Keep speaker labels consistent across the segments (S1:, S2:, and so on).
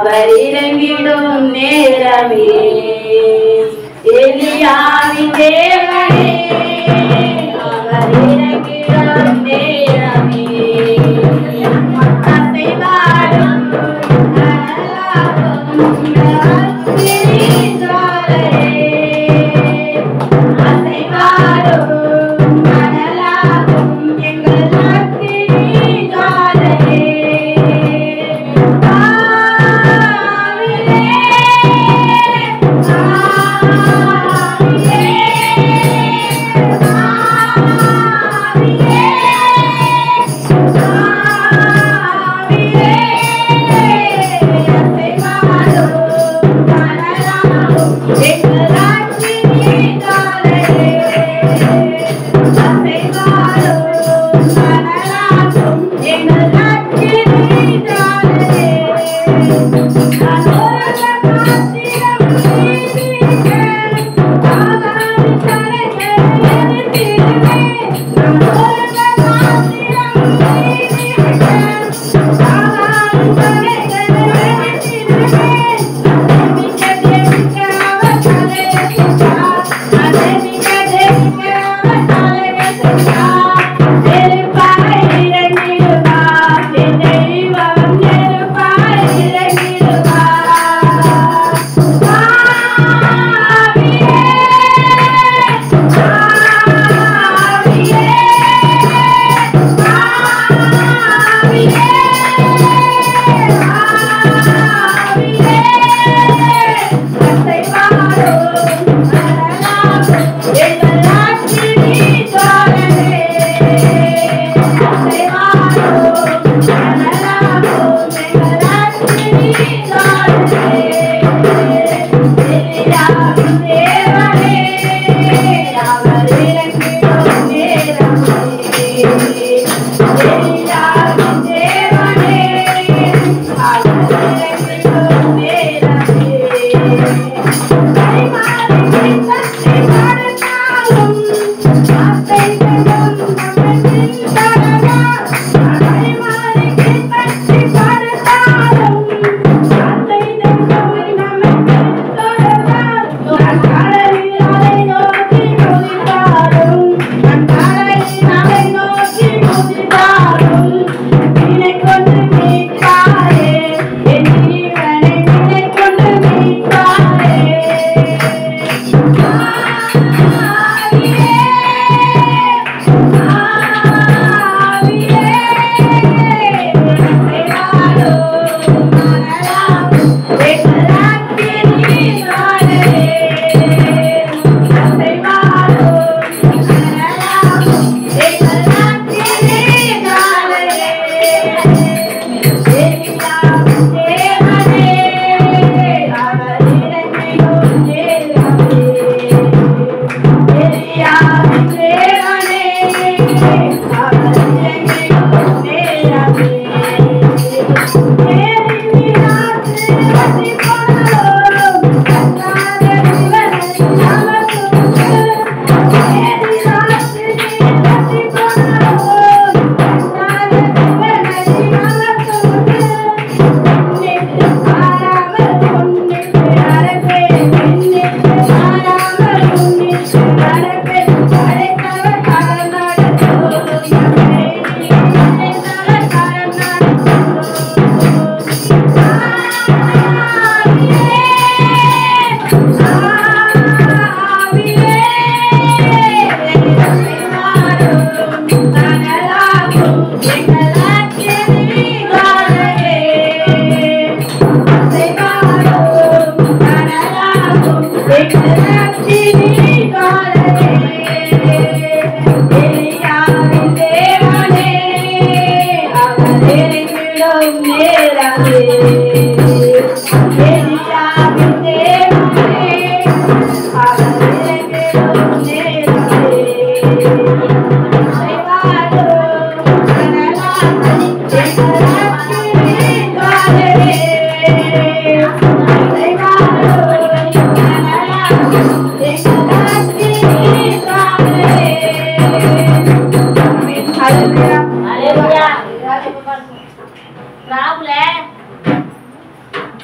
S1: அவர் இறங்கிடும் நேரமே எலியாவின் தேவனே அவர் இறங்கிடும் நேரமே அசைவாடும்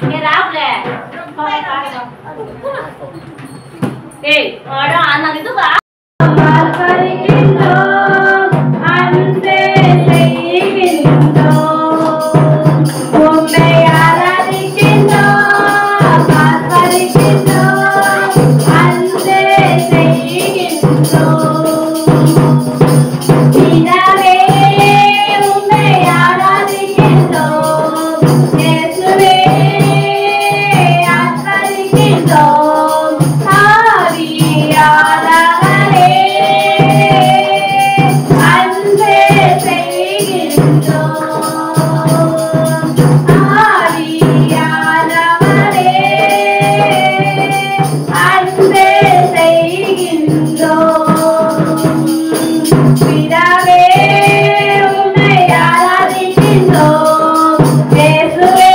S1: இங்க ராப்ல ஏய் ஆடா அண்ணா இது வா பரிக்கின்றோம் அன்பே செய்கின்றோம் உம்மை ஆராதிக்கின்றோம் பரிக்கின்றோம் அன்பே செய்கின்றோம் பிதாவே உம்மை ஆராதிக்கின்றோம் இயேசுவே ஆராதிக்கின்றோம் ஆவியானவரே அன்பே செய்கின்றோம் ஆவியானவரே அன்பே செய்கின்றோம் பிதாவே உம்மை ஆராதிக்கின்றோம் இயேசுவே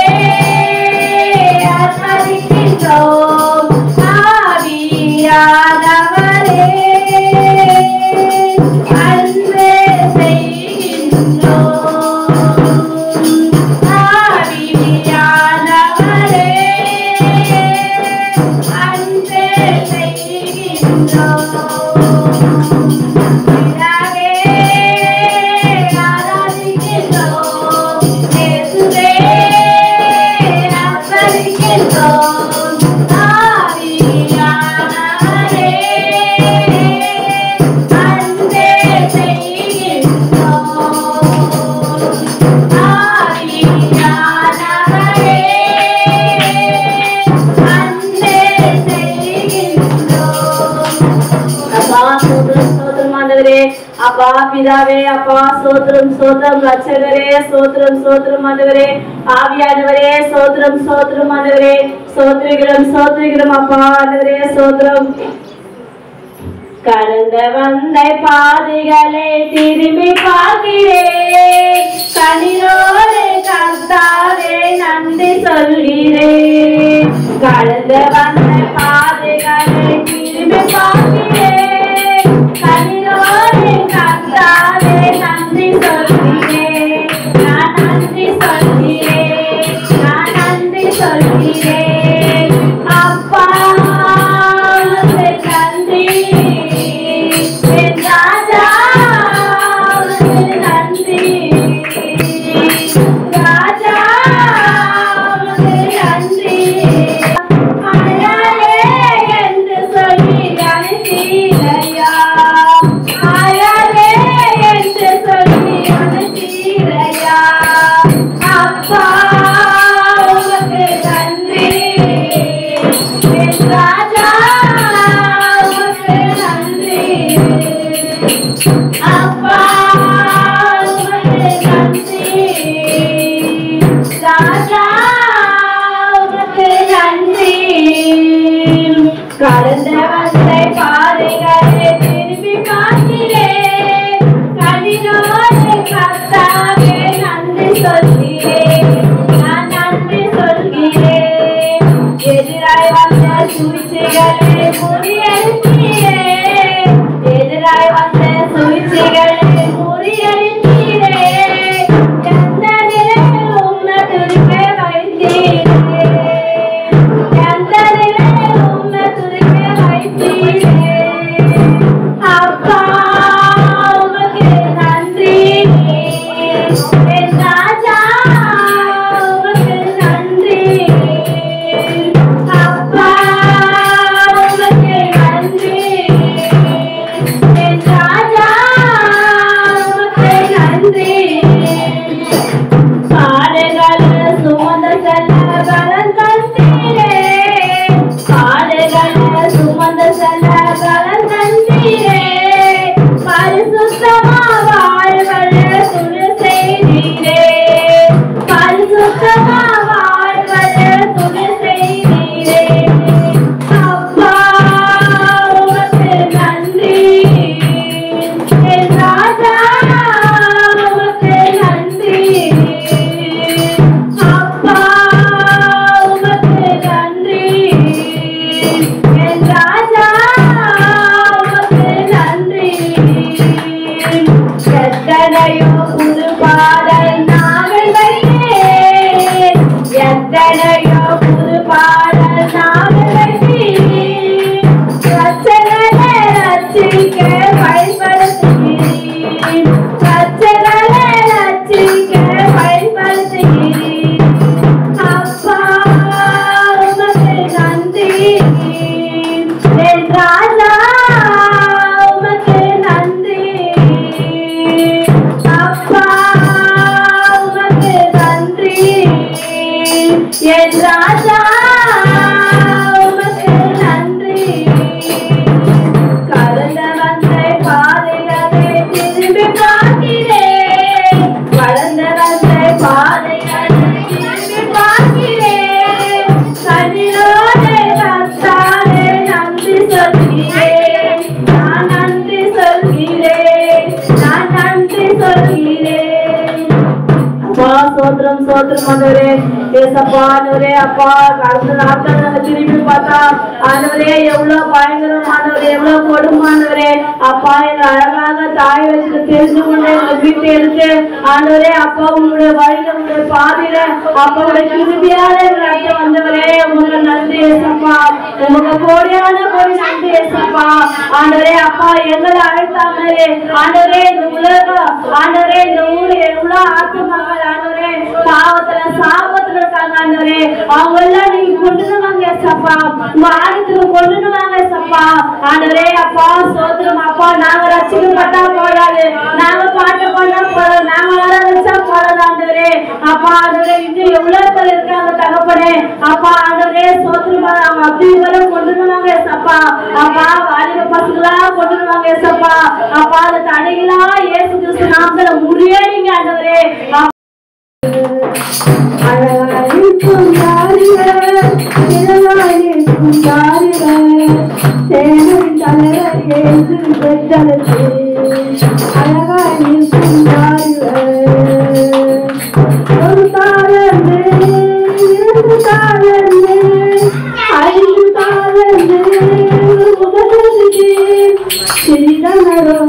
S1: ஆராதிக்கின்றோம் ஆவியானவரே அன்பே செய்கின்றோம் ஆவியானவரே அன்பே செய்கின்றோம் பிதாவே ஆராதிக்கின்றோம் இயேசுவே ஆராதிக்கின்றோம் ஆவியானவரே அன்பே செய்கின்றோம் ஆவியானவரே அன்பே செய்கின்றோம் அப்பா பிதாவே அப்பா சோத்ரம் சோத்ரம் ரட்சகரே சோத்ரம் சோத்ரம் ஆண்டவரே ஆவியானவரே சோத்ரம் சோத்ரம் ஆண்டவரே சோத்ரிகிறோம் அப்பா ஆண்டவரே சோத்ரம் கடந்த வந்த பாதைகளை திரும்பி பார்க்கிறேன் கண்ணீரோடு கர்த்தாவே நன்றி சொல்கிறேன் கடந்த வந்த பாதைகளை திரும்பி பார்க்கிறேன் கண்ணீரோடு கர்த்தாவே நன்றி சொல்கிறேன் நான் நன்றி சொல்கிறேன் அப்பா நன்றி ராஜா நன்றி ராஜா நன்றி அழலே என்று சொல்லி அனுப்பீரையா அழலே என்று சொல்லி அனுப்பீரையா அப்பா உமக்கு நன்றி ராஜா உமக்கு நன்றி அப்பா உமக்கு நன்றி ராஜா உமக்கு நன்றி கடந்த வந்த பாதைகளை திரும்பி பார்க்கிறேன் கண்ணீரோடு கர்த்தாவே நன்றி சொல்கிறேன் நான் நன்றி சொல்கிறேன் எதிராய் வந்த சூழ்ச்சிகளை முறியடித்தீரே எதிராய் வந்த சூழ்ச்சிகளை முறியடித்தீரே எந்த நிலையில் உம்மை துதிக்க வைத்தீரே எந்த நிலையில் உம்மை துதிக்க வைத்தீரே அப்பா உமக்கு நன்றி என் ராஜா உமக்கு நன்றி அப்பா உமக்கு நன்றி என் ராஜா உமக்கு நன்றி பாடுகள் சுமந்த செல்ல பலன் தந்தீரே பாடுகள் சுமந்த செல்ல பலன் தந்தீரே பரிசுத்தமா வாழ்வழ துணை செய்தீரே பரிசுத்தமா வாழ்வழ துணை செய்தீரே அப்பா உமக்கு நன்றி என் ராஜா உமக்கு நன்றி அப்பா உமக்கு நன்றி என் ராஜா உமக்கு நன்றி எத்தனையோ புது பாடல் நாங்கள் வைத்தேன் எத்தனையோ சோத்திரம் ஆண்டவரே. ஏசப்பா ஆண்டவரே, அப்பா கடந்த நாட்கள் நாங்க திரும்பி பார்த்தா ஆண்டவரே எவ்வளவு பயங்கரமானவரே, எவ்வளவு கொடுமானவரே. அப்பா எங்க அழகாக தாய் வச்சு தெரிந்து கொண்டு எங்க வீட்டை எடுத்து ஆண்டவரே அப்பா உங்களுடைய வழியில உங்களுடைய பாதையில அப்பாவுடைய கிருபியால நடத்த வந்தவரே, உங்களுக்கு நன்றி ஏசப்பா. உங்களுக்கு கோடியான கோடி நன்றி ஏசப்பா. ஆண்டவரே அப்பா எங்களை அழைத்தாமலே ஆண்டவரே இந்த உலகம் ஆண்டவரே இந்த ஊரு எவ்வளவு ஆத்மாக்கள் ஆண்டவரே பாவத்துல சாபத்துல இருக்காங்க ஆண்டவரே, அவங்க எல்லாம் நீங்க கொண்டு வாங்க ஏசப்பா. உங்க ஆலயத்துக்கு கொண்டு வாங்க ஏசப்பா. ஆண்டவரே அப்பா சோத்திரம் அப்பா. நாங்க ரட்சிக்கப்பட்டா போடாது, நாங்க பாட்டு பண்ணா போடாது, நாங்க ஆராதிச்சா போடாது ஆண்டவரே. அப்பா ஆண்டவரே இன்னும் எவ்வளவு பேர் இருக்காங்க தகப்பனே. அப்பா ஆண்டவரே சோத்திரமா அவங்க அப்படி வரை கொண்டு வாங்க ஏசப்பா. அப்பா வாலிப பசங்களா கொண்டு வாங்க ஏசப்பா. அப்பா அந்த தடைகளா இயேசு கிறிஸ்து நாமத்துல முறியடிங்க ஆண்டவரே. அழகாயிருக்கும் யாரிவர், இளவாயிருக்கும் யாரிவர், சேனையின் தலைவர் இயேசு பெற்றெடுத்து. அழகாயிருக்கும் யாரிவர், ஒரு தாளந்து, இரண்டு தாளந்து, ஐந்து தாளந்து, முதலுக்கு சிறிதனரோ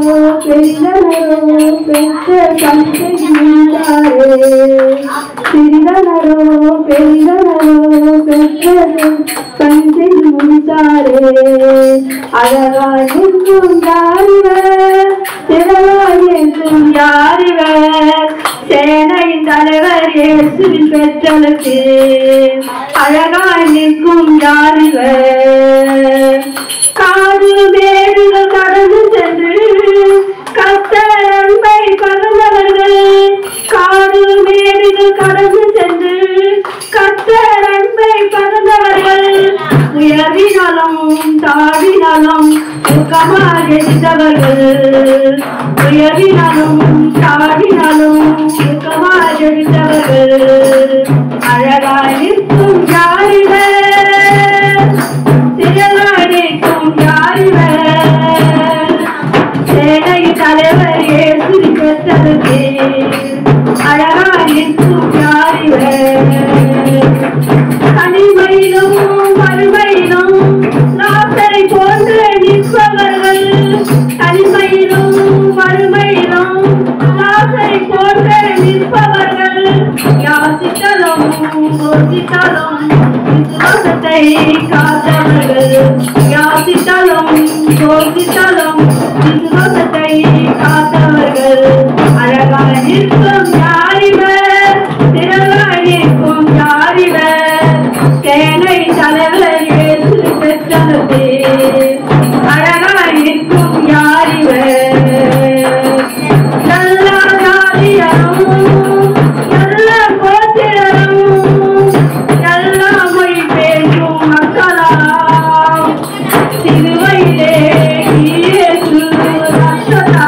S1: பெரிதனரோ பெற்ற தந்தை மீண்டாரே. சிறிதனரோ பெரிதனரோ பெற்ற தந்தை முடித்தாரே. அழகாயிருக்கும் யாரிவர், திறவாயிருக்கும் யாரிவர், சேனையின் தலைவர் இயேசுவின் பெற்றெடுத்து. அழகாயிருக்கும் யாரிவர், காடு மேடுகள் கடந்து சென்று கர்த்தர் அன்பை பகிர்ந்தவர்கள். காடு மேடுகள் கடந்து சென்று கர்த்தர் அன்பை பகிர்ந்தவர்கள். உயர்வினாலும் தாழ்வினாலும் சுகமாக ஜெயித்தவர்கள். உயர்வினாலும் தாழ்வினாலும் சுகமாக ஜெயித்தவர்கள். அழகாயிருக்கும் யாரிவர், திரளாயிருக்கும் யாரிவர், சேனையின் தலைவர் இயேசு பெற்றெடுத்து. அழகாயிருக்கும் யாரிவர், தனிமையிலும் வறுமையிலும் லாசரை போன்று நிற்பவர்கள். தனிமையிலும் வறுமையிலும் லாசரை போன்று நிற்பவர்கள். யாசித்தாலும் யோசித்தாலும் விசுவாசத்தை காத்தவர்கள். யாசித்தாலும் யோசித்தாலும் விசுவாசத்தை காத்தவர்கள். அழகாயிருக்கும் யாரிவர், திரளாயிருக்கும் யாரிவர், சேனை தலைவர் இயேசு பெற்றெடுத்து. அழகாயிருக்கும் யாரிவர், நல்ல ஜாதியரும் நல்ல கோத்திரரும் நல்ல மொழி பேசும் மக்களாம். சிலுவையிலே இயேசு ரட்சகா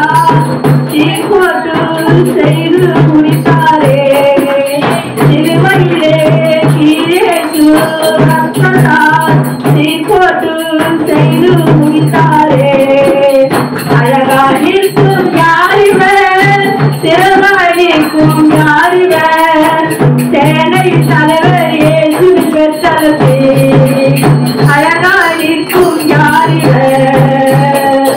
S1: சீர்போட்டு செய்து முடித்தாரே. சிலுவையிலே இயேசு ரட்சகா சீர்போட்டு செய்து முடித்தாரே. அழகாயிருக்கும் யாரிவர், திறனாயிருக்கும் யாரிவர், சேனையின் தலைவர் இயேசு பெற்றெடுத்து. அழகாயிருக்கும் யாரிவர்,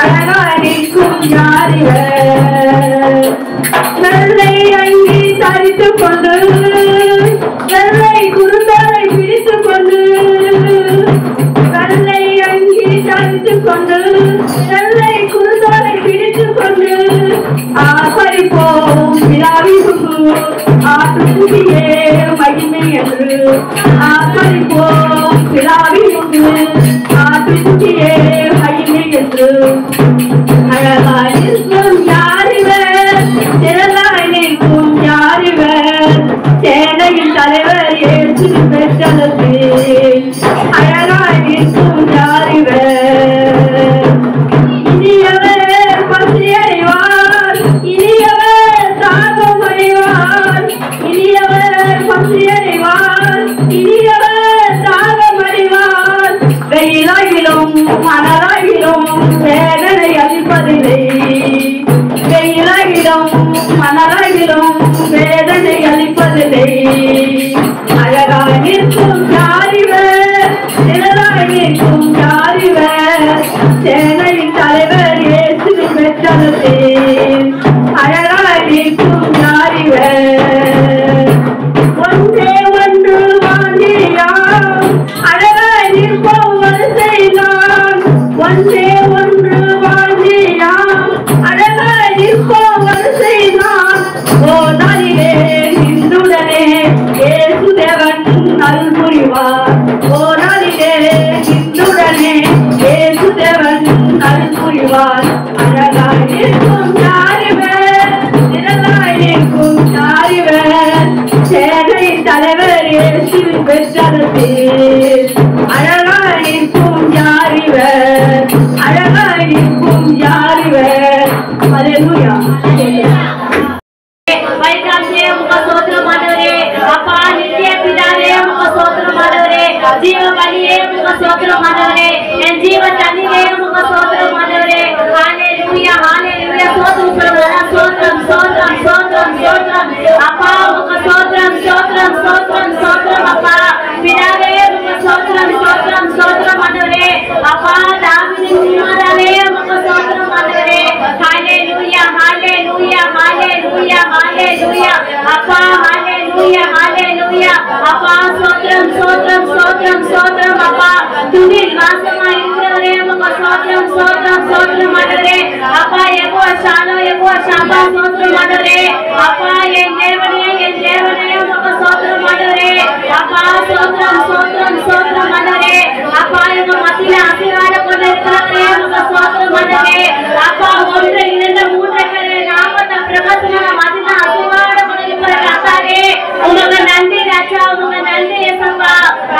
S1: அழகாயிருக்கும் யாரிவர், வெள்ளை அங்கி தரித்துக் கொண்டு வெள்ளை குருந்தரை பிடித்துக் கொண்டு, வெள்ளை அங்கி தரித்துக் கொண்டு வெள்ளை குருந்தரை பிடித்துக் கொண்டு, ஆசரிப்போம் பிதாவிற்கு ஆட்டுக்குட்டியே மகிமை என்று. ஆசரிப்போம் பிதாவிற்கு ஆட்டுக்குட்டியே மகிமை என்று. அழகாயிருக்கும் யாரிவர், திரளாயிருக்கும் யாரிவர், சேனையின் தலைவர் இயேசு பெற்றெடுத்து. அழகாயிருக்கும் யாரிவர், இனியவர் பசியடைவார், இனியவர் தாகம் அடைவார், இனியவர் பசியடைவார், இனியவர் தாகம் அடைவார். வெயிலாகிலும் மணலாகிலும் வேதனை அளிப்பதில்லை. வெயிலாகிலும் மணலாகிலும் வேதனை அளிப்பதில்லை. அழகாயிருக்கும் யாரிவர் அழகாயிருக்கும் யாரிவர் ஹல்லேலூயா வைகாசியே உங்க சோத்திரம் ஆண்டவரே அப்பா நித்திய பிதாவே உங்க சோத்திரம் ஆண்டவரே ஜீவ பலியே உங்க சோத்திரம் ஆண்டவரே என் ஜீவ தண்ணீரே உங்க சோத்திரம் ஆண்டவரே ஹல்லேலூயா ஹல்லேலூயா சோத்திரம் சொல்லுங்க சோத்திரம் சோத்திரம் சோத்திரம் சோத்திரம் அப்பா உங்க சோத்திரம் சோத்திரம் சோத்திரம் சோத்திரம் அப்பா பிதாவே உங்க சோத்திரம் சோத்திரம் சோத்திரம் ஆண்டவரே அப்பா தாவீதின் குமாரனே உங்க சோத்திரம் ஆண்டவரே ஹல்லேலூயா ஹல்லேலூயா ஹல்லேலூயா ஹalleluya அப்பா ஹalleluya ஹalleluya அப்பா சோத்ரம் சோத்ரம் சோத்ரம் சோத்ரம் அப்பா துதில் வாசமா இருக்கிறவரே உங்க சோத்ரம் சோத்ரம் சோத்ரம் ஆண்டவரே அப்பா யெகோவா ஷாலோ யெகோவா ஷாபா சோத்ரம் ஆண்டவரே அப்பா என் தேவனே உங்க சோத்ரம் ஆண்டவரே அப்பா சோத்ரம் சோத்ரம் சோத்ரம் ஆண்டவரே அப்பா எங்க மத்தியில ஆசீர்வாதம் கொண்டு இருக்கிறவரே உங்க சோத்ரம் ஆண்டவரே அப்பா 1 2 3 நாமத்தை பிரகாசமான மதின ஆசீர்வாதம் கொண்டு இருக்கிறவரே உங்களுக்கு நன்றி ராஜா உங்களுக்கு நன்றி இயேசுவா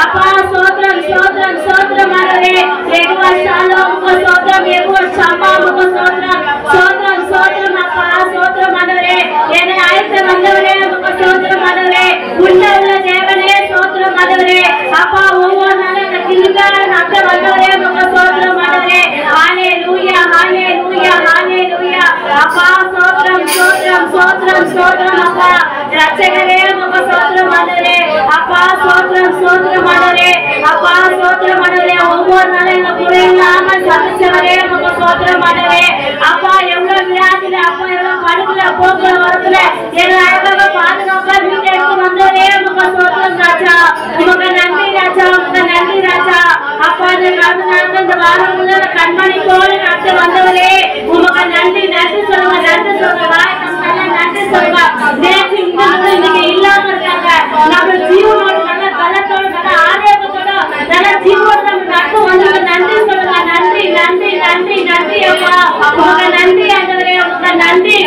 S1: அப்பா சோத்ரம் சோத்ரம் சோத்ரம் ஆண்டவரே யெகோவா ஷாலோம் உங்க சோத்ரம் யெகோவா ஷாமா உங்க சோத்ரம் சோத்ரம் சோத்ரம் அப்பா சோத்ரம் ஆண்டவரே என்னை அழைத்து வந்தவரே உங்க சோத்ரம் ஆண்டவரே உள்ள தேவனே சோத்ரம் ஆண்டவரே அப்பா ஒவ்வொரு நாளும் இந்த கிளிக்கார நட்ட வந்தவரே உங்க சோத்ரம் ஆண்டவரே ஹalleluya ஹalleluya ஹalleluya அப்பா சோத்ரம் சோத்ரம் சோத்ரம் சோத்ரம் அப்பா ரட்சகரே உங்க சோத்ரம் ஆண்டவரே அப்பா சோத்ரம் சோத்ரம் ஆண்டவரே அப்பா சோத்ரம் ஆண்டவரே ஒவ்வொரு நாளும் எங்க கூட இல்லாம சமைச்சவரே உங்க சோத்ரம் ஆண்டவரே அப்பா எவ்வளவு வியாதியில அப்பா எவ்வளவு படுக்கல போக்குல வரத்துல எங்களை அழகாக பாதுகாப்பா வீட்டை எடுத்து வந்தவரே உங்க சோத்ரம் ராஜா உங்க நன்றி ராஜா உங்க நன்றி ராஜா அப்பா இந்த வாரம் முதல்ல கண்மணி போல நடத்த வந்தவரே உங்க நன்றி நன்றி சொல்லுங்க நன்றி சொல்லுங்க வாய் நம்ம நன்றி சொல்லுங்க நேற்று இன்னைக்கு இல்லாம இருக்காங்க நம்ம ஜீவனோட நல்ல பலத்தோட நல்ல ஆரோக்கியத்தோட நல்ல ஜீவனோட நம்ம நடத்த வந்தவங்க நன்றி சொல்லுங்க நன்றி நன்றி நன்றி நன்றி அப்பா உங்க நன்றி ஆண்டவரே உங்க நன்றி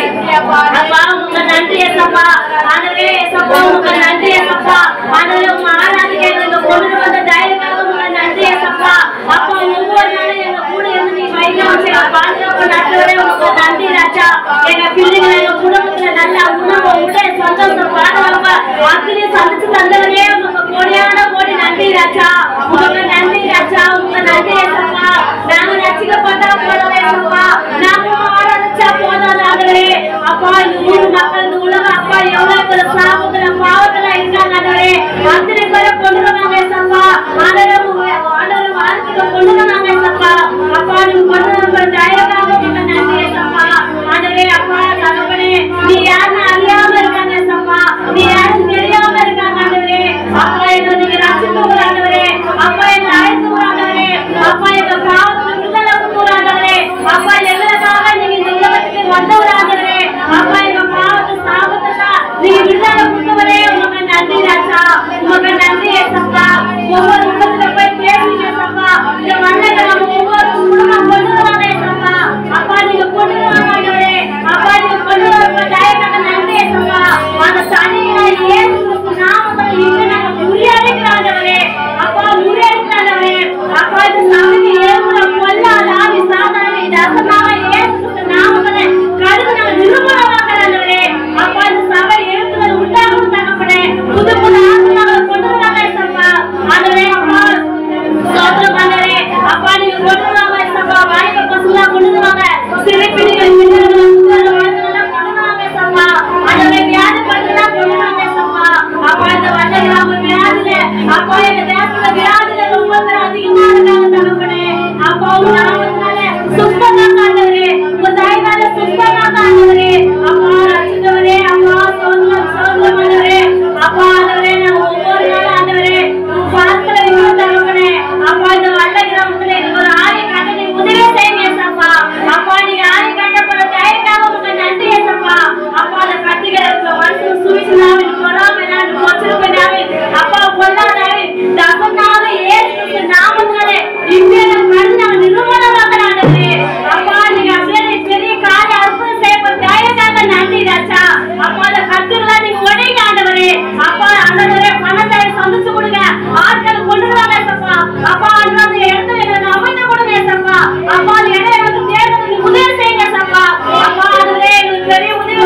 S1: அப்பா உங்க நன்றி ஏசப்பா ஆண்டவரே ஏசப்பா உங்க நன்றி ஏசப்பா ஆண்டவரே உங்க ஆராதனை எங்க கொண்டு வந்த தைரியமாக உங்க நன்றி ஏசப்பா அப்பா ஒவ்வொரு நாளும் எங்க கூட இருந்து நீ வைகாசி பாதுகாப்பு நடத்துவதே உங்க நன்றி ராஜா எங்க பிள்ளைங்க எங்க குடும்பத்துல நல்ல உணவு உடல் சந்தோஷம் பாதுகாப்பா அக்னி சந்திச்சு தந்தவரே உங்க கோடி நன்றி ராஜா உங்க நன்றி ராஜா உங்க நன்றி ஏசப்பா நாங்க ரட்சிக்கப்பட்டா போதவே ஏசப்பா நாங்க ஆராதிச்சா போதாது ஆண்டவரே அப்பா இந்த ஊர் மக்கள் இந்த உலக அப்பா எவ்வளவு பேர் சாபத்துல பாவத்துல இருக்காங்க ஆண்டவரே அத்தனை பேரை கொண்டு வந்தாங்க ஏசப்பா ஆண்டவரை வாழ்க்கையில கொண்டு வந்தாங்க ஏசப்பா அப்பா நீங்க கொண்டு வந்த தயவுக்காக உங்க நன்றி ஏசப்பா ஆண்டவரே அப்பா தகப்பனே நீ யாருன்னு அறியாம இருக்காங்க ஏசப்பா நீ யாருன்னு தெரியாம இருக்காங்க ஆண்டவரே அப்பா எங்களை நீங்க ரட்சித்து ஆண்டவரே அப்பா எங்களை அழைத்து ஆண்டவரே அப்பா எங்க பாவத்துல விடுதலை ஆண்டவரே அப்பா எங்களுக்காக நீங்க இந்த உலகத்துக்கு வந்தவர் ஆண்டவரே அப்பா எங்க பாவத்து சாபத்துல நீங்க விடுதலை கொடுத்தவரே உங்களுக்கு நன்றி ராஜா உங்களுக்கு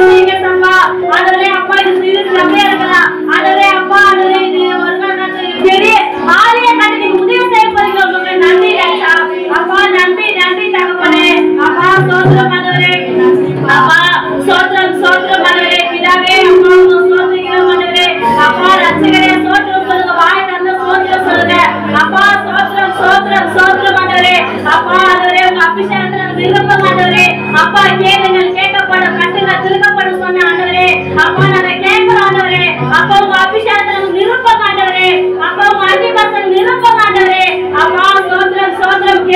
S1: செய்யுங்க அப்பா. ஆண்டவரே அப்பா இது சிறு சபையா இருக்கலாம். ஆண்டவரே அப்பா ஆண்டவரே இது ஒரு நாள் பெரிய ஆலய கட்டி நீங்க உதவி செய்ய போறீங்க. உங்களுக்கு நன்றி ராஜா. அப்பா நன்றி நன்றி தகப்பனே. அப்பா ஸ்தோத்திரம் ஆண்டவரே. அப்பா ஸ்தோத்திரம் ஸ்தோத்திரம் ஆண்டவரே. பிதாவே அப்பா ஸ்தோத்திரிக்கிறோம் ஆண்டவரே. அப்பா ரட்சகரே ஸ்தோத்திரம் சொல்லுங்க. வாய் தந்து ஸ்தோத்திரம் சொல்லுங்க. அப்பா ஸ்தோத்திரம் ஸ்தோத்திரம் ஸ்தோத்திரம் ஆண்டவரே. அப்பா ஆண்டவரே உங்க அபிஷேகத்துல விருப்பம் ஆண்டவரே. அப்பா கேளுங்கள் கேட்கப்படும், கட்டுங்கள் திறக்கப்படும் சொன்ன ஆண்டவரே. அப்பா நாங்க கேட்கிறோம் ஆண்டவரே. அப்பா உங்க அபிஷேகத்துல விருப்பம் ஆண்டவரே. அப்பா உங்க அன்பின் விருப்பம் ஆண்டவரே. அப்பா ஸ்தோத்திரம் ஸ்தோத்திரம்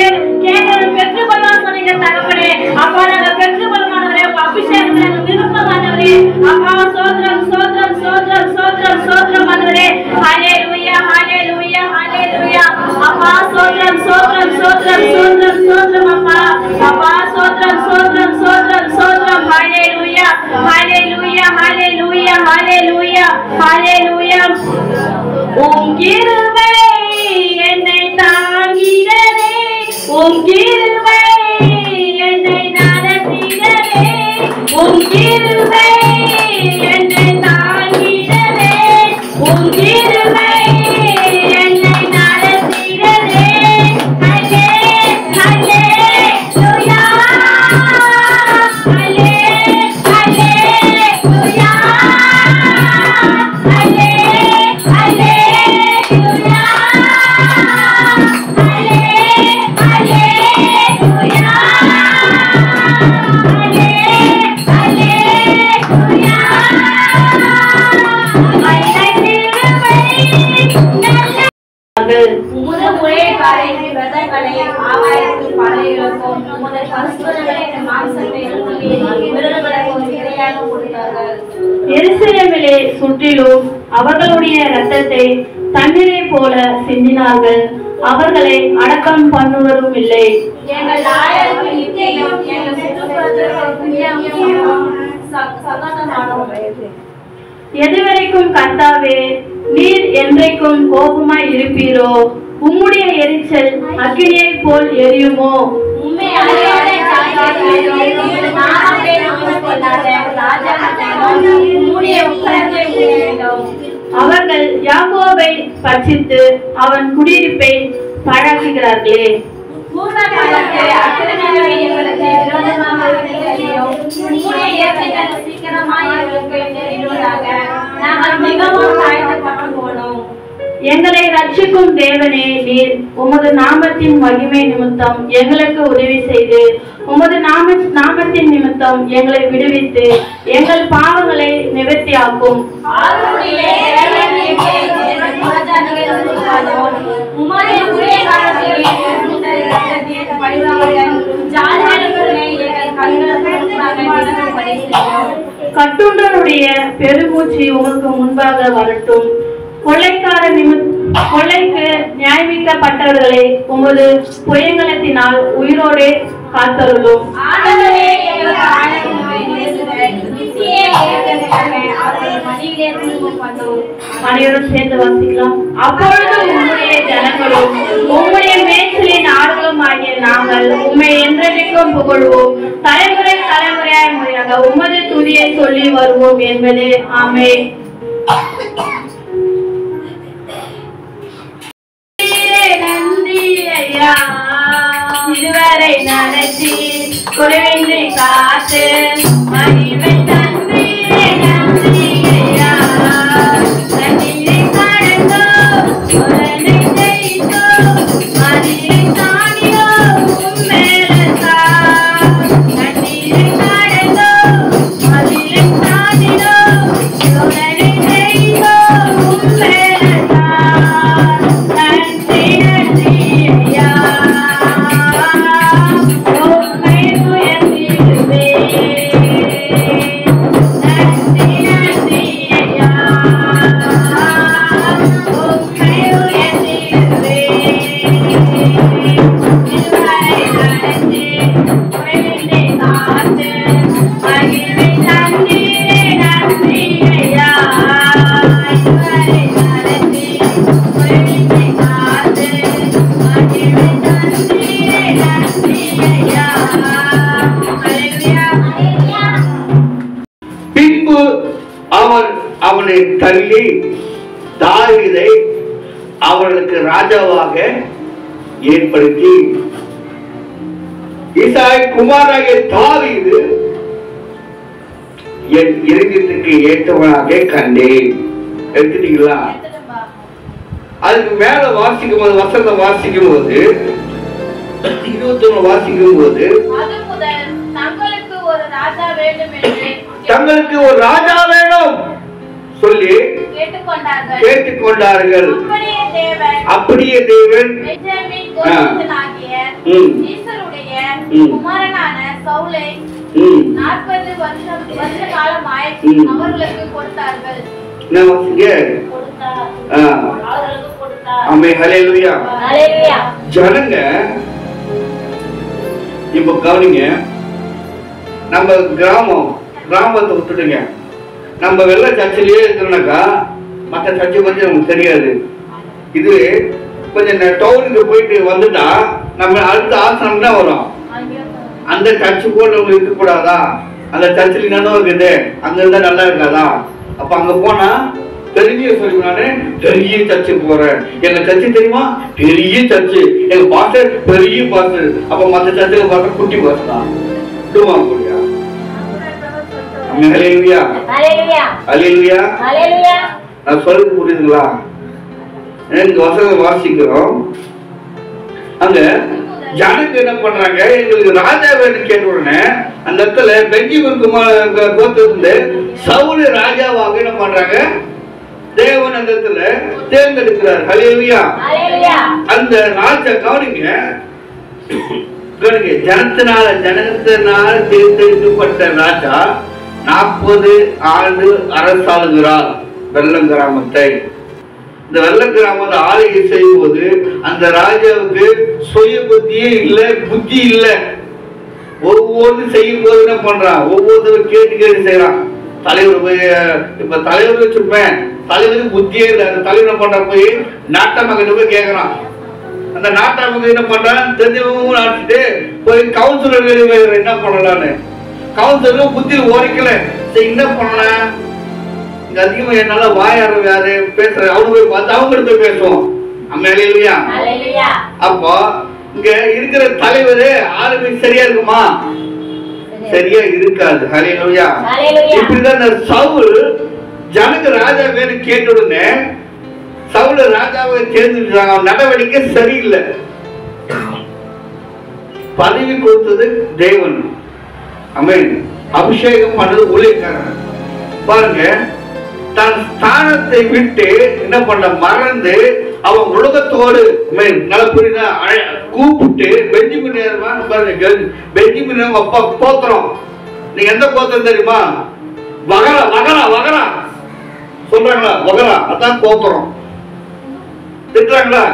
S1: கேட்கிறது பெற்றுக்கொள்ளலாம் சொன்னீங்க தகப்பனே. அப்பா நாங்க பெற்றுக்கொள்ளும் ஆண்டவரே. உங்க அபிஷேகத்துல விருப்பம் ஆண்டவரே. அப்பா ஸ்தோத்திரம் ஸ்தோத்திரம் ஸ்தோத்திரம் ஸ்தோத்திரம் ஸ்தோத்திரம் ஆண்டவரே. ஹல்லேலூயா ஹல்லேலூயா ஹல்லேலூயா. அப்பா ஸ்தோத்திரம் ஸ்தோத்திரம் ஸ்தோத்திரம் ஸ்தோத்திரம் ஸ்தோத்திரம் அப்பா. அப்பா ஸ்தோத்திரம் ஸ்தோத்திரம் ஸ்தோத்திரம் ஸ்தோத்திரம். ஹல்லேலூயா ஹல்லேலூயா ஹல்லேலூயா ஹல்லேலூயா ஹல்லேலூயா. உம் கிருபை என்னை தாங்கிடவே, உம் கிருபை என்னை நடத்திடவே, உம் கிருபை என்னை தாங்கிடவே, உம் கிருபை என்னை நடத்திடவே. ஹல்லே ஹல்லேலூயா ஹல்லே ஹல்லேலூயா ஹல்லே ஹல்லேலூயா ஹல்லே ஹல்லேலூயா ஹல்லே ஹல்லேலூயா. உமது ஊழியக்காரை பிரதர்களை ஆகாயத்தில் படைகளுக்கும் உமது பரிசுத்தங்களை மாம்சத்தை விருதுகளுக்கும் இரையாக கொடுத்தார்கள்.
S2: எருசலேமிலே சுற்றிலும் அவர்களுடைய இரத்தத்தை தண்ணீரை போல சிந்தினார்கள். அவர்களை அடக்கம் பண்ணுவதும் இல்லை.
S1: எங்கள் ஆயருக்கு நித்தியம் எங்கள் சுற்றுப்புறத்திற்கு சகதமானோம்.
S2: எதுவரைக்கும் கர்த்தாவே நீர் என்றைக்கும் கோபமாய் இருப்பீரோ? உம்முடைய எரிச்சல் அக்கினியை போல் எரியுமோ?
S1: உம்மை அறியாத ஜாதியாரே நாமத்தை நம்பிக்கொள்ளாத ராஜாக்களே உம்முடைய உக்கிரத்தை வேண்டும்.
S2: அவர்கள் யாக்கோபை பட்சித்து அவன் குடியிருப்பை பாழாக்குகிறார்களே.
S1: பூர்வ காலத்தில் அக்கிரமங்களை எங்களுக்கு விரோதமாக விளைவியும் உம்முடைய இயற்கைகள் சீக்கிரமாய் எங்களுக்கு நிறைவேறுவதாக. நாங்கள் மிகவும் தாழ்த்தப்பட்டு போனோம்.
S2: எங்களை ரட்சிக்கும் தேவனே, நீர் உமது நாமத்தின் மகிமை நிமித்தம் எங்களுக்கு உதவி செய்து உமது நாமத்தின் நிமித்தம் எங்களை விடுவித்து எங்கள் பாவங்களை நிவர்த்தியாக்கும். கட்டுண்டருடைய பெருமூச்சு உமக்கு முன்பாக வரட்டும். கொள்ளைக்கு நியாயமிக்கப்பட்டவர்களை உமது புயங்கலத்தினால் உயிரோடே காத்தருளும். அனைவரும் சேர்ந்து வாசிக்கலாம். அப்பொழுது உம்முடைய ஜனங்களும் உம்முடைய மேய்ச்சலின் ஆடுகளும் ஆகிய நாங்கள் உம்மை என்றென்றைக்கும் புகழ்வோம். தலைமுறை தலைமுறையாய் முறையாக உமது துதியை சொல்லி வருவோம் என்பது ஆமென். இதுவரை நடத்தி குறைவின்றி காத்து மகிமை தந்தீரே நன்றி ஐயா. தண்ணீரை கடந்தோ உடனே செய்தோ மதியை தாண்டியோ உம்மேலதா. தண்ணீரை கடந்தோ மதியை தாண்டியோ உடனே செய்தோ உம்மேலதா. நன்றி நன்றி ஐயா. உம்மை உயர்த்திடுவே
S3: அவனை தள்ளி தாவீதை அவர்களுக்கு ராஜாவாக ஏற்படுத்தி ஈசாய் குமாராகிய தாவீது என் இருதயத்துக்கு ஏற்றவனாக கண்டேன். எடுத்துட்டீங்களா? அதுக்கு மேல வாசிக்கும் போது, வசனம் வாசிக்கும் போது 21 வாசிக்கும் போது, தங்களுக்கு ஒரு ராஜா வேணும் சொல்லி கேட்டுக்கொண்டார்கள். அப்படியே தேவன்
S2: குமாரனான சவுலை 40 வருஷ காலமாய் அவர்களுக்கு கொடுத்தார்கள்.
S3: ஜனங்க இப்ப கவனிங்க, நம்ம கிராமத்தை விட்டுட்டுங்க, நம்ம வெள்ள சர்ச்சிலேயே இருக்கிறோம்னாக்கா மற்ற சர்ச்சை பத்தி நமக்கு தெரியாது. இது கொஞ்சம் டவுனுக்கு போயிட்டு வந்துட்டா நம்ம அடுத்த ஆசனம் தான் வரும். அந்த சர்ச்சு கூட நம்ம இருக்க கூடாதா? அந்த சர்ச்சில் என்னன்னு இருக்குது, அங்க இருந்தா நல்லா இருக்காதா? அப்ப அங்க போனா பெரிய சொல்லி, நானு பெரிய சர்ச்சு போறேன், எங்க சர்ச்சு தெரியுமா, பெரிய சர்ச்சு, எங்க பாஸ்டர் பெரிய பாஸ்டர். அப்ப மற்ற சர்ச்சுல பார்த்தா குட்டி பாஸ்டர் தான். நான் சொல்றது புரியுதுங்களா? எனக்கு வசனம் வாசிக்கிறோம். அங்க ஜனங்க என்ன பண்றாங்க, எங்களுக்கு ராஜா வேணும் கேட்ட உடனே அந்த இடத்துல பெஞ்சமின் கோத்திரத்துல சவுல் ராஜாவாக என்ன பண்றாங்க, தேவன் அந்த இடத்துல தேர்ந்தெடுக்கிறார். ஹல்லேலூயா. அந்த ராஜா கவனிங்க, ஜனத்தினால தேர்ந்தெடுக்கப்பட்ட ராஜா 40 ஆண்டு அரசாளுகிறார் வெள்ளம் கிராமத்தை. இந்த வெள்ள கிராமத்தை ஆளுகை செய்யும் போது அந்த ராஜாவுக்கு சுய புத்தியே இல்ல, புத்தி இல்ல. ஒவ்வொன்று செய்யும் போது என்ன பண்றான், ஒவ்வொருத்தரும் கேட்டு செய்யறான். தலைவர் போய் இப்ப தலைவர் வச்சிருப்பேன், தலைவருக்கு புத்தியே இல்லை. அந்த தலைவர் என்ன பண்றான், போய் நாட்டாம போய் கேட்கறான். அந்த நாட்டாம என்ன பண்றான், தெரிஞ்சவங்க நாட்டிட்டு போய் கவுன்சிலர் என்ன பண்ணலான்னு, கவுன்சிலரும் புத்தி உரைக்கல. என்ன பண்ணலாம், அதிகமா என்னால வாயாரு யாரு பேசுற அவனு போய் பார்த்து அவங்க போய் பேசுவோம். இல்லையா? அப்போ இங்க இருக்கிற தலைவரு ஆளுமை சரியா இருக்குமா? சரியா இருக்காது. ஹல்லேலூயா. இப்படிதான் இந்த சவுல் ஜனங்க ராஜா வேணும் கேட்ட உடனே சவுல் ராஜாவை தேர்ந்தெடுத்தாங்க. நடவடிக்கை சரியில்லை. பதவி கொடுத்தது தேவன். ஆமென். அபிஷேகம் பண்ணது ஊழியக்காரன். பாருங்க, தன் ஸ்தானத்தை விட்டு என்ன பண்ண மறந்து அவன் உலகத்தோடு கூப்பிட்டு பெஞ்சமின் பாருங்க, பெஞ்சமின் அப்பா கோத்திரம். நீங்க எந்த கோத்திரம் தெரியுமா? வகரா வகரா வகரா சொல்றாங்களா? வகரா அதான் கோத்திரம். திட்டுறாங்களா?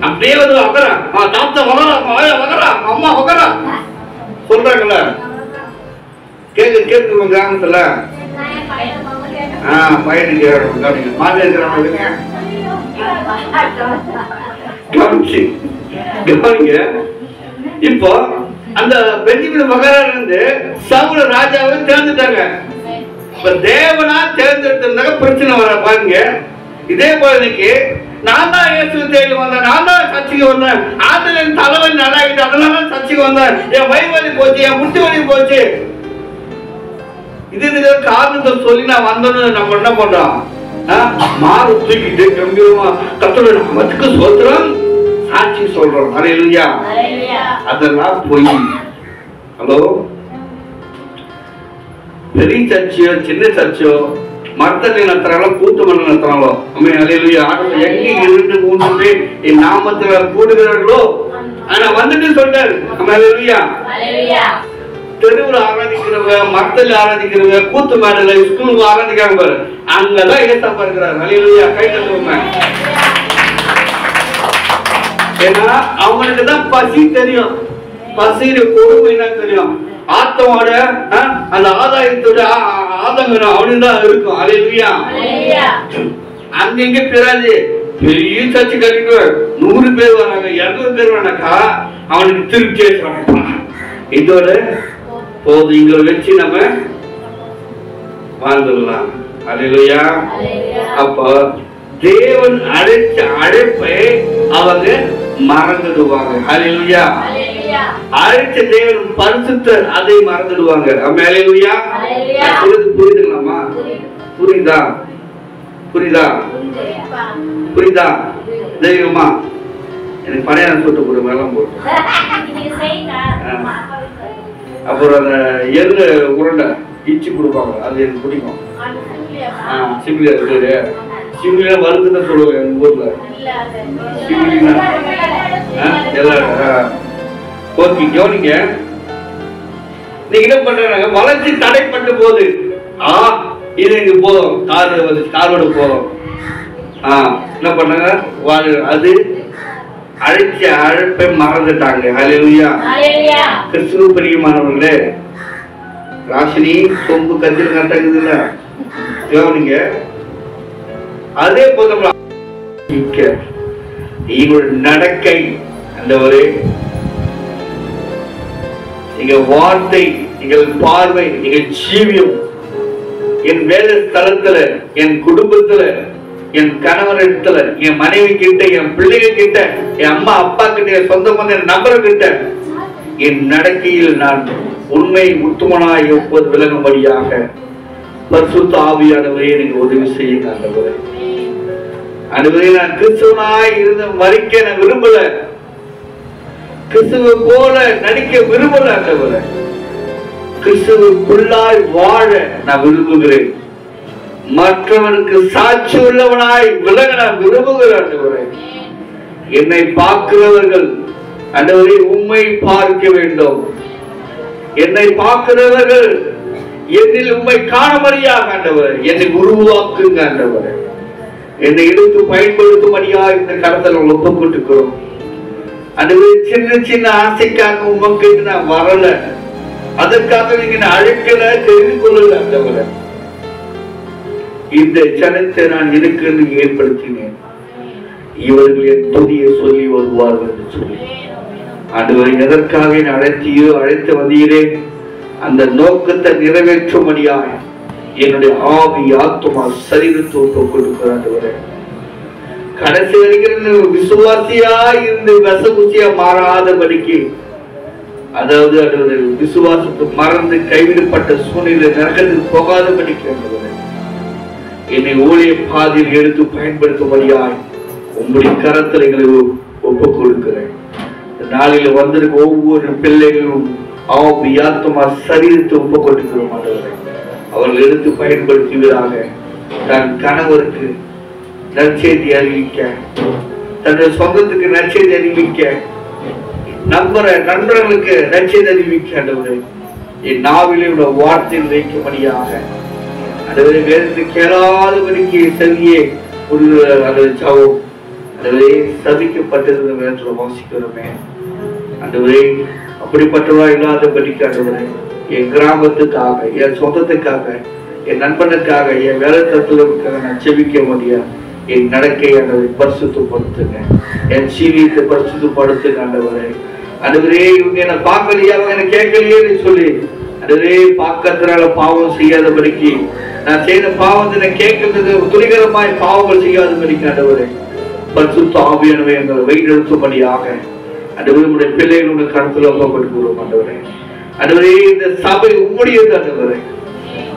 S3: அப்படியே வந்து வகரா தாத்தா வகரா வகரா அம்மா வகரா சொல்றாங்களா? கேட்கு கிராமத்துல பையனுக்கு இப்போ அந்த பெஞ்சமின் மகரால இருந்து சவுல் ராஜாவை தேர்ந்துட்டாங்க. இப்ப தேவனா தேர்ந்தெடுத்திருந்தாங்க பிரச்சனை வர பாருங்க. இதே போல இன்னைக்கு நான் தான் இயேசு தேடி வந்தேன், நான் தான் சர்ச்சைக்கு வந்தேன், ஆத்துல என் தலைவலி நல்லாகிட்டு அதனால சர்ச்சைக்கு வந்தேன், என் வயிறு போச்சு, என் முட்டி வலி போச்சு, இது காரணத்தை சொல்லி நான் வந்தோன்னு நம்ம என்ன பண்றோம், மாறு தூக்கிட்டு கம்பீரமா கத்தோட நமக்கு சோத்திரம் சாட்சி சொல்றோம். ஹல்லேலூயா. அதெல்லாம் போய் ஹலோ பெரிய சர்ச்சையோ சின்ன சர்ச்சையோ மரத்தனை நடத்துறாங்களோ கூத்து மண்ணை நடத்துறாங்களோ, ஹல்லேலூயா. எங்க 2 3 பேர் என் நாமத்துல கூடுகிறார்களோ ஆனா வந்துட்டு சொல்றாரு. ஹல்லேலூயா. தெருவில் ஆராதிக்கிறவங்க, மரத்தில் ஆராதிக்கிறவங்க, கூத்து மேடல ஸ்கூலுக்கு ஆராதிக்கிறாங்க பாரு, அங்கதான் ஏசப்பா இருக்கிறார். ஹல்லேலூயா. கை தட்டுவோங்க. ஏன்னா அவங்களுக்கு தான் பசி தெரியும், பசியில கொடுமை என்ன தெரியும், ஆத்தமோட அந்த ஆதாயத்தோட ஆதங்கம் அவனுக்கு தான் இருக்கும். ஹல்லேலூயா. அங்க பிறாது பெரிய சர்ச்சை கட்டிட்டு 100 பேர் வராங்க, 200 பேர் வரானாக்கா அவனுக்கு திருப்தி இதோட போது இங்க வச்சு நம்ம வாழ்ந்துடலாம். அல்லேலூயா. அப்ப தேவன் அழைச்ச அழைப்பை அவங்க மறந்துடுவாங்க. அல்லேலூயா. அழைச்ச தேவன் பரிசுத்தர், அதை மறந்துடுவாங்க. அல்லேலூயா. புரியுதுங்களாமா? புரியுதா? புரியுதா? புரியுதா? தெய்வமா எனக்கு பணையான சொட்டு கொடுங்க, எல்லாம் போட்டு. அப்புறம் அந்த எள்ளு உருண்டை இச்சி கொடுப்பாங்க, அது எனக்கு பிடிக்கும். சிம்லியா இருக்கு, சிம்லியா வறுத்துதான் சொல்லுவேன் எங்க ஊர்ல. சிம்லினா எல்லாம் ஓகே. கவனிங்க, நீங்க என்ன பண்றாங்க, வளர்ச்சி தடைப்பட்ட போது இது இங்க போதும், காரோட போதும். என்ன பண்ணாங்க, அது அழைச்ச அழைப்பை மறந்துட்டாங்க. அல்லேலூயா. கிறிஸ்துவ பிரியமானவர்களே, ராசினி சொம்பு கத்திர கட்டாக்குதுல்ல, கவனிங்க. அதே போல எங்களுடைய நடக்கை, ஆண்டவரே எங்கள் வார்த்தை, எங்கள் பார்வை, எங்கள் ஜீவியம், என் வேலை ஸ்தலத்துல, என் குடும்பத்துல, என் கணவர் இடத்துல, என் மனைவி கிட்ட, என் பிள்ளைகள் கிட்ட, என் அம்மா அப்பா கிட்ட, என் சொந்த பந்த நபர்கிட்ட என் நடக்கையில் நான் உண்மை உத்தமனாய் எப்போது விளங்கும்படியாக பரிசுத்த ஆவியானவரே எனக்கு உதவி செய்யுங்க. ஆண்டவரே, ஆண்டவரே, நான் கிறிஸ்துவனாய் இருந்த மறிக்க நான் விரும்பல, கிறிஸ்துவ போல நடிக்க விரும்பல. ஆண்டவரே, கிறிஸ்துவுக்குள்ளாய் வாழ நான் விரும்புகிறேன். மற்றவனுக்கு சாட்சி உள்ளவனாய் விலக நான் விரும்புகிறேன். ஆண்டவரே, என்னை பார்க்கிறவர்கள் ஆண்டவரே உம்மை பார்க்க வேண்டும். என்னை பார்க்கிறவர்கள் என்னில் உம்மை காணும்படியாக ஆண்டவரே என்னை உருவாக்குங்க. ஆண்டவரே, என்னை எடுத்து பயன்படுத்தும்படியாக இந்த கருத்தில் ஒப்புக்கொண்டிருக்கிறோம். ஆண்டவரே, சின்ன சின்ன ஆசைக்காக உமக்கு நான் வரல, அதற்காக நீங்க அழைக்கல, தெரிந்து கொள்ளல. ஆண்டவரே, இந்த ஜனத்தை நான் எனக்கு ஏற்படுத்தினேன், இவர்கள் என் துதியை சொல்லி வருவார்கள் என்று சொல்லி. ஆண்டவரை, எதற்காக அழைத்தியோ அழைத்து வந்தீரே, அந்த நோக்கத்தை நிறைவேற்றும்படியாக என்னுடைய ஆவி ஆத்துமா சரீரத்தை ஒப்புக்கொடுக்கிறார். கடைசி வரைக்கும் விசுவாசியா இருந்து வசகுசியா மாறாதபடிக்கு, அதாவது விசுவாசத்தை மறந்து கைவிடப்பட்ட சூழ்நிலை நரகத்துக்கு போகாதபடிக்கு என்னை ஊழிய பாதையில் எடுத்து பயன்படுத்தும்படியாய் உங்களுடைய கரத்தில் எங்களை ஒப்புக் கொடுக்கிறேன். நாளில் வந்திருக்க ஒவ்வொரு பிள்ளைகளும் ஆவி ஆத்துமா சரீரத்தை ஒப்புக் கொடுக்கிறோம். அவர்கள் எடுத்து பயன்படுத்துவதாக தன் கணவருக்கு நற்செய்தி அறிவிக்க, தன்னுடைய சொந்தத்துக்கு நற்செய்தி அறிவிக்க, நண்பர்களுக்கு நற்செய்தி அறிவிக்க, ஆண்டவரே என் நாவிலே உள்ள வார்த்தையில் வைக்கும்படியாக, ஆண்டவரே வேதத்தை கேளாதபடிக்கு செவியே சவம் சபிக்கப்பட்டது வேதத்தில் வாசிக்கிறோமே. ஆண்டவரே, அப்படிப்பட்டவா இல்லாதபடிக்கு ஆண்டவரே என் கிராமத்துக்காக, என் சொந்தத்துக்காக, என் நண்பனுக்காக, என் வேலை தத்துவத்துக்காக நான் செபிக்க முடியாது. என் நடக்கையை ஆண்டவரை பரிசுத்தப்படுத்துங்க, என் சீவியத்தை பரிசுத்தப்படுத்துங்க. ஆண்டவரே, ஆண்டவரே இவங்க என்ன பார்க்கலையா, அவங்க என்ன கேட்கலையே சொல்லி ஆண்டவரே பார்க்கறதுனால பாவம் செய்யாதபடிக்கு, நான் செய்த பாவத்தை கேட்கறது துணிகரமாய் பாவங்கள் செய்யாதபடிக்கு ஆண்டவரே பரிசுத்த ஆவியானவரை எங்களை வழிநடத்தும்படியாக ஆண்டவரே உங்களுடைய பிள்ளைகளுடைய கருத்துல ஒப்புக்கொடுக்கிறோம். ஆண்டவரே, ஆண்டவரே இந்த சபை உம்முடையது. ஆண்டவரே,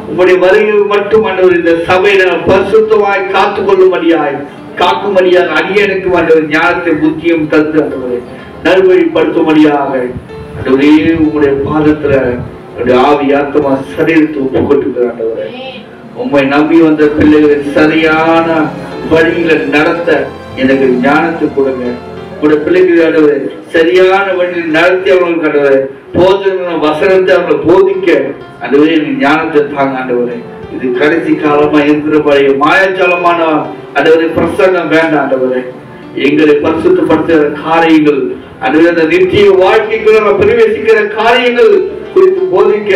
S3: உங்களுடைய வருகை மட்டும் ஆண்டவர் இந்த சபையை பரிசுத்தமாய் காத்துக்கொள்ளும்படியாய் காக்கும்படியாக அடியனுக்கு ஆண்டவர் ஞானத்தை புத்தியும் தந்து ஆண்டவரை நல்வழிப்படுத்தும்படியாக ஆண்டவரே உங்களுடைய பாதத்துல ஆவி ஆத்மா சரீரத்தை ஒப்புக்கொண்டிருக்கிற ஆண்டவரே, உம்மை நம்பி வந்த பிள்ளைகளை சரியான வழியில நடத்த எனக்கு ஞானத்தை கொடுங்க. உங்களுடைய பிள்ளைகளை சரியான வழியில் நடத்தி அவங்களுக்கு ஆண்டவரே போதன வசனத்தை அவங்களை போதிக்க ஆண்டவரே எனக்கு ஞானத்தை தாங்க. ஆண்டவரே, இது கடைசி காலமா இருக்கிற மாயாஜாலமான ஆண்டவரே பிரசங்கம் வேண்டாம். ஆண்டவரே, எங்களை பரிசுத்தப்படுத்துகிற காரியங்கள், ஆண்டவரே அந்த நித்திய வாழ்க்கைக்குள்ள நம்ம பிரவேசிக்கிற காரியங்கள் குறித்து போதிக்க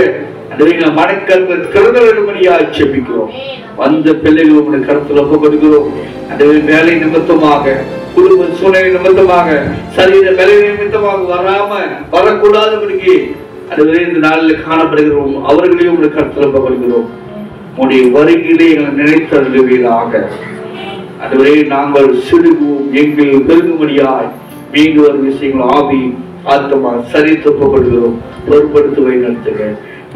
S3: ஆண்டவரே மனக்கல்கள் திறந்த வேண்டும்படியாக செபிக்கிறோம். வந்த பிள்ளைகள் உங்களுடைய கருத்துல ஒப்புக்கொடுக்கிறோம். ஆண்டவரே, வேலை நிமித்தமாக, குடும்ப சூழ்நிலை நிமித்தமாக, சரீர வேலை நிமித்தமாக வரக்கூடாதபடிக்கு ஆண்டவரே இந்த நாளில் காணப்படுகிறோம். அவர்களையும் உங்களுடைய கருத்துல ஒப்புக்கொடுக்கிறோம். உடைய வருகையிலே எங்களை நினைத்தருளுவீராக. அதுவரை நாங்கள் சிறுகுவோம், எங்கள் பெருங்கும்படியாய் மீண்டும் ஒரு விஷயங்கள் ஆவி ஆத்மா சரித்துப்படுகிறோம். பொறுப்படுத்துவை நடத்துக.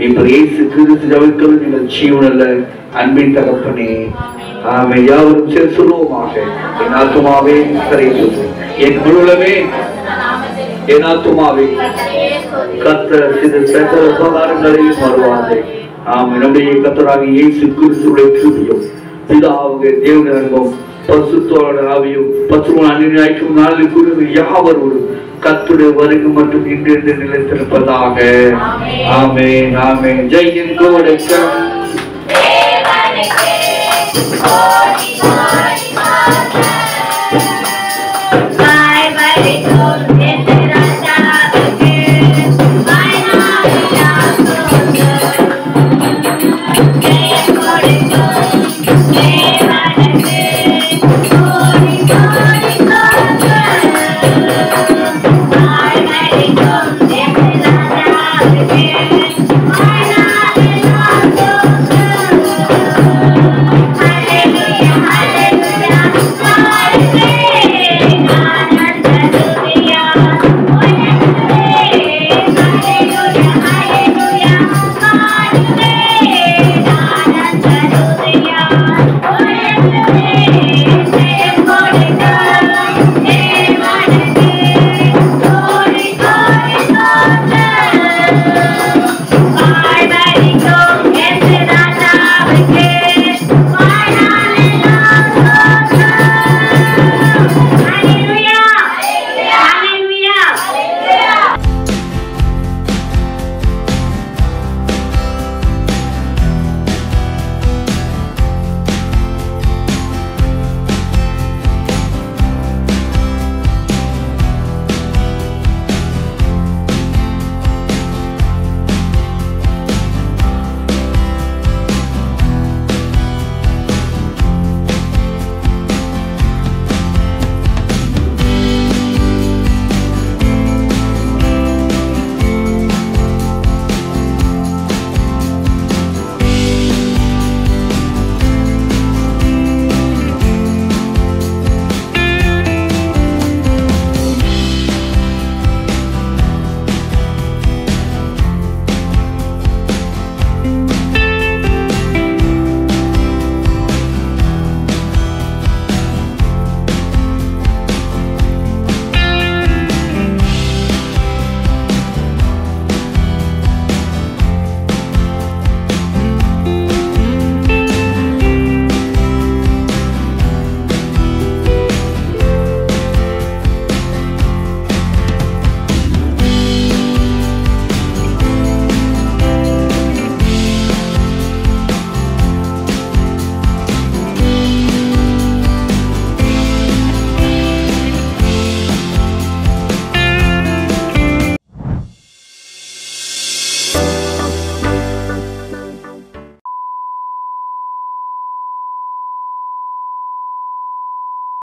S3: இப்ப இயேசு கிறிஸ்து ஜெபிக்கிறது நீங்கள் ஜீவனல்ல அன்பின் தகப்பனே. ஆமென். யாவரும் சேர்ந்து சொல்லுவோமாக. என் ஆத்துமாவே கரை சொல்லு, என் முழுவதுமே என் ஆத்துமாவே கர்த்தர் செய்த சகல உபகாரங்களையும் மறவாதே. ஆமென். நம்முடைய கர்த்தராகிய இயேசு கிறிஸ்துவின் கிருபையும் பிதாவாகிய தேவனுடைய அன்பும் பரிசுத்த ஆவியும் பரிசுத்த அன்பின் நாளில் கூறுகிற யாவரோடும் கர்த்தருடைய வருகை மட்டும் இன்று நிலைத்திருப்பதாக. ஆமென். ஆமென். ஜெயின் கோடை